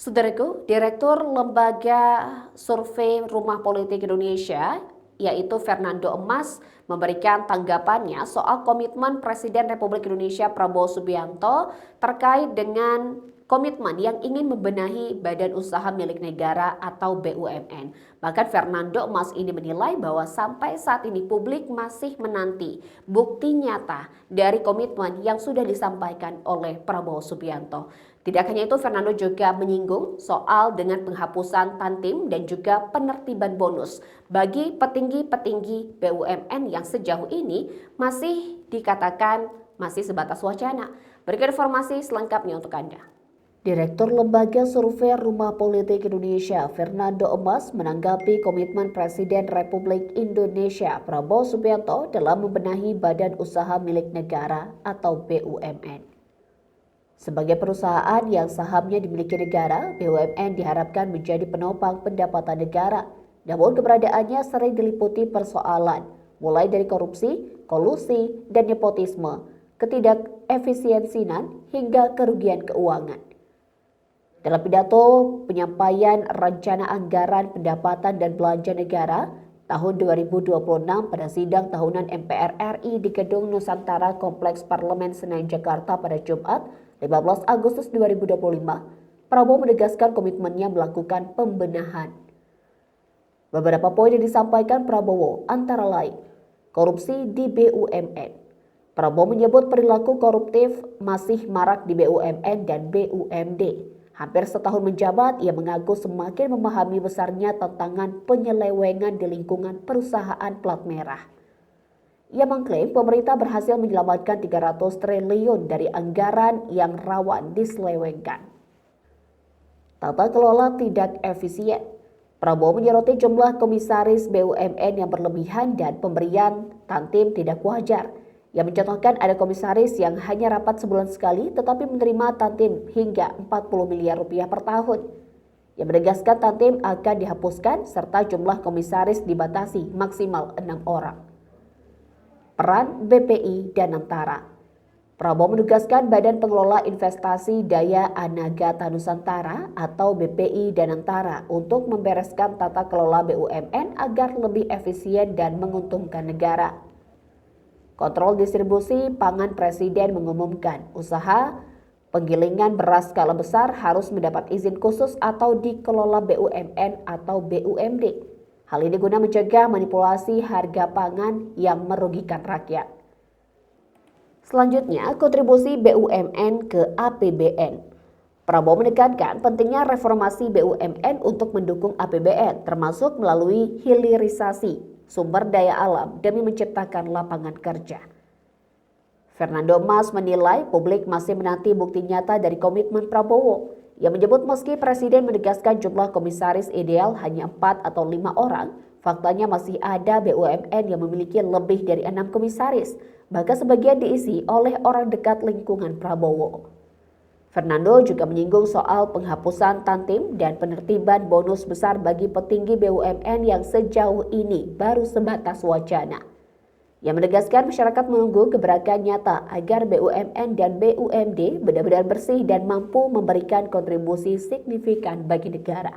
Saudaraku, Direktur Lembaga Survei Rumah Politik Indonesia, yaitu Fernando Emas, memberikan tanggapannya soal komitmen Presiden Republik Indonesia Prabowo Subianto terkait dengan komitmen yang ingin membenahi Badan Usaha Milik Negara atau BUMN. Bahkan Fernando Emas ini menilai bahwa sampai saat ini publik masih menanti bukti nyata dari komitmen yang sudah disampaikan oleh Prabowo Subianto. Tidak hanya itu, Fernando juga menyinggung soal dengan penghapusan Tantim dan juga penertiban bonus bagi petinggi-petinggi BUMN yang sejauh ini masih dikatakan masih sebatas wacana. Berikut informasi selengkapnya untuk Anda. Direktur Lembaga Survei Rumah Politik Indonesia, Fernando Emas, menanggapi komitmen Presiden Republik Indonesia Prabowo Subianto dalam membenahi Badan Usaha Milik Negara atau BUMN. Sebagai perusahaan yang sahamnya dimiliki negara, BUMN diharapkan menjadi penopang pendapatan negara. Namun keberadaannya sering diliputi persoalan, mulai dari korupsi, kolusi, dan nepotisme, ketidakefisiensian hingga kerugian keuangan. Dalam pidato penyampaian rencana anggaran pendapatan dan belanja negara tahun 2026 pada sidang tahunan MPR RI di Gedung Nusantara Kompleks Parlemen Senayan Jakarta pada Jumat 15 Agustus 2025, Prabowo menegaskan komitmennya melakukan pembenahan. Beberapa poin yang disampaikan Prabowo antara lain korupsi di BUMN. Prabowo menyebut perilaku koruptif masih marak di BUMN dan BUMD. Hampir setahun menjabat, ia mengaku semakin memahami besarnya tantangan penyelewengan di lingkungan perusahaan plat merah. Ia mengklaim pemerintah berhasil menyelamatkan 300 triliun dari anggaran yang rawan diselewengkan. Tata kelola tidak efisien. Prabowo menyoroti jumlah komisaris BUMN yang berlebihan dan pemberian Tantim tidak wajar. Ia mencontohkan ada komisaris yang hanya rapat sebulan sekali tetapi menerima Tantim hingga 40 miliar rupiah per tahun. Ia menegaskan Tantim akan dihapuskan serta jumlah komisaris dibatasi maksimal 6 orang. Peran BPI dan Antara. Prabowo menugaskan Badan Pengelola Investasi Daya Anagata Nusantara atau BPI dan Antara untuk membereskan tata kelola BUMN agar lebih efisien dan menguntungkan negara. Kontrol distribusi pangan. Presiden mengumumkan usaha penggilingan beras skala besar harus mendapat izin khusus atau dikelola BUMN atau BUMD. Hal ini guna mencegah manipulasi harga pangan yang merugikan rakyat. Selanjutnya, kontribusi BUMN ke APBN. Prabowo menekankan pentingnya reformasi BUMN untuk mendukung APBN, termasuk melalui hilirisasi sumber daya alam demi menciptakan lapangan kerja. Fernando Emas menilai publik masih menanti bukti nyata dari komitmen Prabowo. Ia menyebut meski Presiden menegaskan jumlah komisaris ideal hanya 4 atau 5 orang, faktanya masih ada BUMN yang memiliki lebih dari 6 komisaris, bahkan sebagian diisi oleh orang dekat lingkungan Prabowo. Fernando juga menyinggung soal penghapusan Tantim dan penertiban bonus besar bagi petinggi BUMN yang sejauh ini baru sebatas wacana. Ia menegaskan masyarakat menunggu gebrakan nyata agar BUMN dan BUMD benar-benar bersih dan mampu memberikan kontribusi signifikan bagi negara.